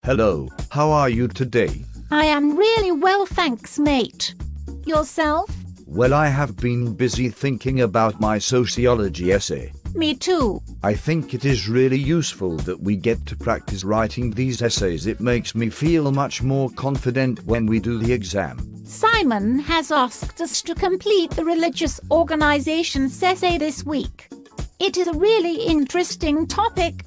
Hello, how are you today? I am really well, thanks, mate. Yourself? Well, I have been busy thinking about my sociology essay. Me too. I think it is really useful that we get to practice writing these essays. It makes me feel much more confident when we do the exam. Simon has asked us to complete the religious organization's essay this week. It is a really interesting topic.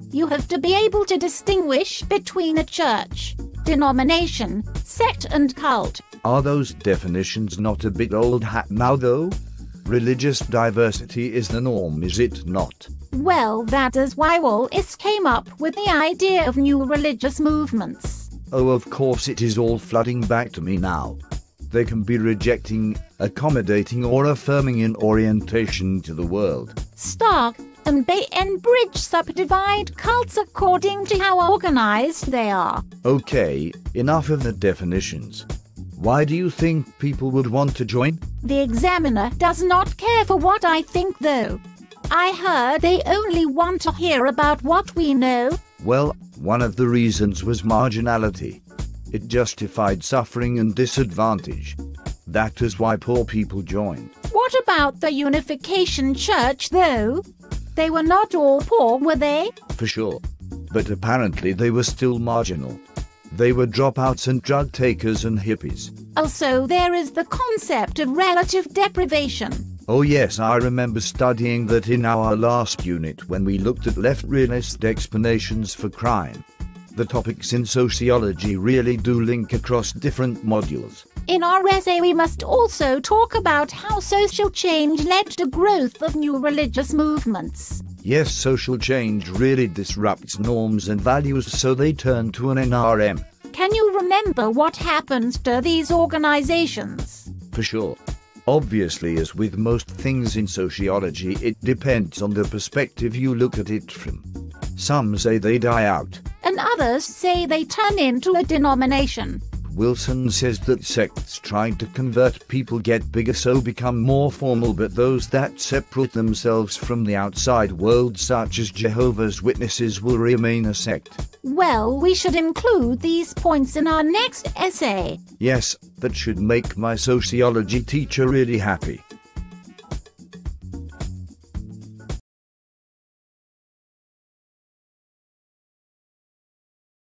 You have to be able to distinguish between a church, denomination, sect and cult. Are those definitions not a bit old hat now, though? Religious diversity is the norm, is it not? Well, that is why Wallace came up with the idea of new religious movements. Oh, of course it is all flooding back to me now. They can be rejecting, accommodating or affirming in orientation to the world. Stark and Bay and Bridge subdivide cults according to how organized they are. Okay, enough of the definitions. Why do you think people would want to join? The examiner does not care for what I think, though. I heard they only want to hear about what we know. Well, one of the reasons was marginality. It justified suffering and disadvantage. That is why poor people joined. What about the Unification Church, though? They were not all poor, were they? For sure. But apparently they were still marginal. They were dropouts and drug takers and hippies. Also, there is the concept of relative deprivation. Oh yes, I remember studying that in our last unit when we looked at left realist explanations for crime. The topics in sociology really do link across different modules. In our essay, we must also talk about how social change led to growth of new religious movements. Yes, social change really disrupts norms and values, so they turn to an NRM. Can you remember what happened to these organizations? For sure. Obviously, as with most things in sociology, it depends on the perspective you look at it from. Some say they die out. And others say they turn into a denomination. Wilson says that sects trying to convert people get bigger, so become more formal, but those that separate themselves from the outside world, such as Jehovah's Witnesses, will remain a sect. Well, we should include these points in our next essay. Yes, that should make my sociology teacher really happy.